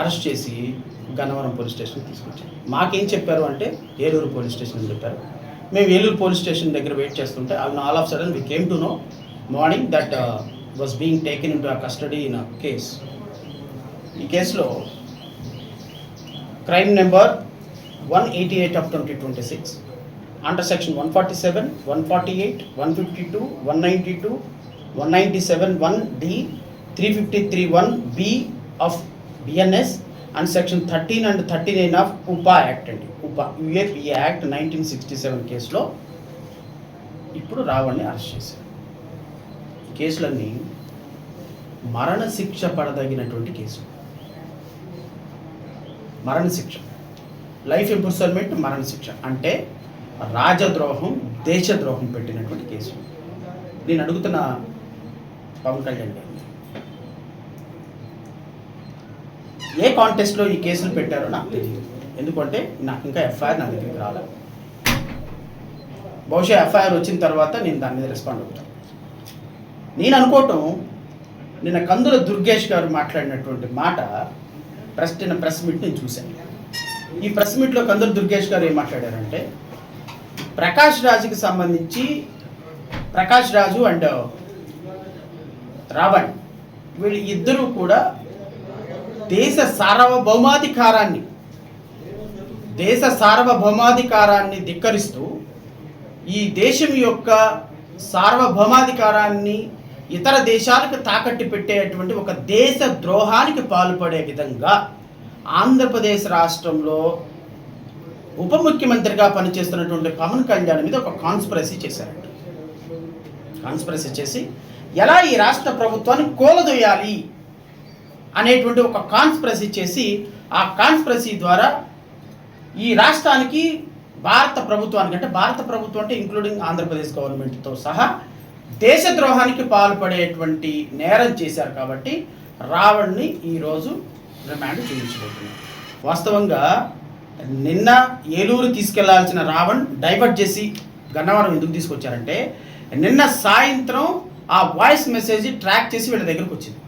Arrest చేసి Gannavaram police స్టేషన్కి తీసుకొచ్చారు. మాకేం చెప్పారు అంటే ఏలూరు పోలీస్ స్టేషన్ అని చెప్పారు. మేము ఏలూరు పోలీస్ స్టేషన్ దగ్గర వెయిట్ చేస్తుంటే all of sudden we came to know morning that was being taken in to our custody in a case. ఈ కేసులో crime number 188 of 2026 under section 147, 148, 152, 192, 197 1D, 353(1)B of BNS and section 13 and 39 of UPA Act అండి. UAPA Act 1967 కేసులో ఇప్పుడు రావణ్ణి arrest చేశారు. ఈ కేసులన్నీ మరణశిక్ష పడదగినటువంటి case. మరణశిక్ష, లైఫ్ ఇంప్రిజన్మెంట్, మరణశిక్ష అంటే రాజద్రోహం, దేశద్రోహం పెట్టినటువంటి కేసు. నేను అడుగుతున్న పవన్ కళ్యాణ్ గారిని, ఏ కాంటెస్ట్లో ఈ కేసులు పెట్టారో నాకు తెలియదు. ఎందుకంటే నాకు ఇంకా ఎఫ్ఐఆర్ నా దగ్గరికి రాలేదు. బహుశా ఎఫ్ఐఆర్ వచ్చిన తర్వాత నేను దాని మీద రెస్పాండ్ అవుతాను. నేను అనుకోవటం, నిన్న కందుల దుర్గేష్ గారు మాట్లాడినటువంటి మాట ప్రెస్ మీట్ నేను చూశాను. ఈ ప్రెస్ మీట్లో కందుల దుర్గేష్ గారు ఏం మాట్లాడారంటే, ప్రకాష్ రాజుకి సంబంధించి ప్రకాష్ రాజు అండ్ రావణ్ వీళ్ళు ఇద్దరూ కూడా దేశ సార్వభౌమాధికారాన్ని ధిక్కరిస్తూ ఈ దేశం యొక్క సార్వభౌమాధికారాన్ని ఇతర దేశాలకు తాకట్టు పెట్టేటువంటి ఒక దేశ ద్రోహానికి పాల్పడే విధంగా ఆంధ్రప్రదేశ్ రాష్ట్రంలో ఉప ముఖ్యమంత్రిగా పనిచేస్తున్నటువంటి పవన్ కళ్యాణ్ మీద ఒక కాన్స్పిరసీ చేశారంట. కాన్స్పిరసీ చేసి ఎలా ఈ రాష్ట్ర ప్రభుత్వాన్ని కూలదోయాలి అనేటువంటి ఒక కాన్స్పిరసీ చేసి, ఆ కాన్స్పిరసీ ద్వారా ఈ రాష్ట్రానికి, భారత ప్రభుత్వానికి, అంటే భారత ప్రభుత్వం అంటే ఇంక్లూడింగ్ ఆంధ్రప్రదేశ్ గవర్నమెంట్తో సహా దేశద్రోహానికి పాల్పడేటువంటి నేరం చేశారు. కాబట్టి రావణ్ని ఈరోజు రిమాండ్ చేయించబోతున్నారు. వాస్తవంగా నిన్న ఏలూరు తీసుకెళ్లాల్సిన రావణ్ డైవర్ట్ చేసి గన్నవరం ఎందుకు తీసుకొచ్చారంటే, నిన్న సాయంత్రం ఆ వాయిస్ మెసేజ్ ట్రాక్ చేసి వీళ్ళ దగ్గరకు వచ్చింది.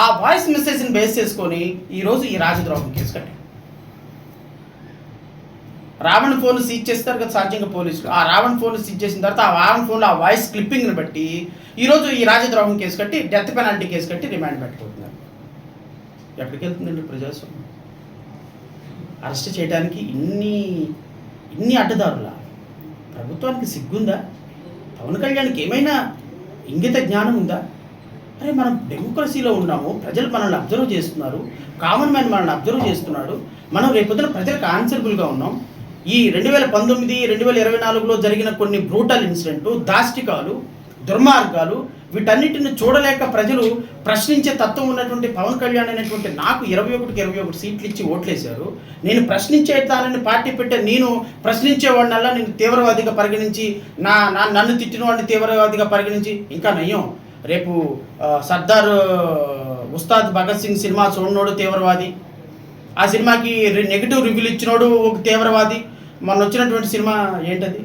ఆ వాయిస్ మెసేజ్ని బేస్ చేసుకొని ఈరోజు ఈ రాజద్రోహం కేసు కట్టారు. రావణ్ ఫోన్ సీజ్ చేస్తారు కదా సహజంగా పోలీసులు. ఆ రావణ్ ఫోన్ సీజ్ చేసిన తర్వాత ఆ రావణ్ ఫోన్లో ఆ వాయిస్ క్లిప్పింగ్ని బట్టి ఈరోజు ఈ రాజద్రోహం కేసు కట్టి, డెత్ పెనాల్టీ కేసు కట్టి రిమాండ్ పెట్టబోతున్నారు. ఎక్కడికి వెళ్తుందండి ప్రజాస్వామ్యం? అరెస్ట్ చేయడానికి ఇన్ని అడ్డదారులా? ప్రభుత్వానికి సిగ్గుందా? పవన్ కళ్యాణ్కి ఏమైనా ఇంగిత జ్ఞానం ఉందా? అరే, మనం డెమోక్రసీలో ఉన్నాము, ప్రజలు మనల్ని అబ్జర్వ్ చేస్తున్నారు, కామన్ మ్యాన్ మనల్ని అబ్జర్వ్ చేస్తున్నాడు, మనం రేపొద్దున ప్రజలకు ఆన్సరబుల్గా ఉన్నాం. ఈ 2019, 2024లో జరిగిన కొన్ని బ్రూటల్ ఇన్సిడెంట్లు, దాష్టికాలు, దుర్మార్గాలు, వీటన్నిటిని చూడలేక ప్రజలు ప్రశ్నించే తత్వం ఉన్నటువంటి పవన్ కళ్యాణ్ అనేటువంటి నాకు 21కి 21 సీట్లు ఇచ్చి ఓట్లేశారు. నేను ప్రశ్నించేతానని పార్టీ పెట్టే, నేను ప్రశ్నించేవాడినల్లా నేను తీవ్రవాదిగా పరిగణించి, నన్ను తిట్టిన వాడిని తీవ్రవాదిగా పరిగణించి, ఇంకా నయ్యం రేపు సర్దార్ ఉస్తాద్ భగత్ సింగ్ సినిమా చూడనోడు తీవ్రవాది, ఆ సినిమాకి నెగిటివ్ రివ్యూలు ఇచ్చినోడు ఒక తీవ్రవాది. మొన్న వచ్చినటువంటి సినిమా ఏంటది,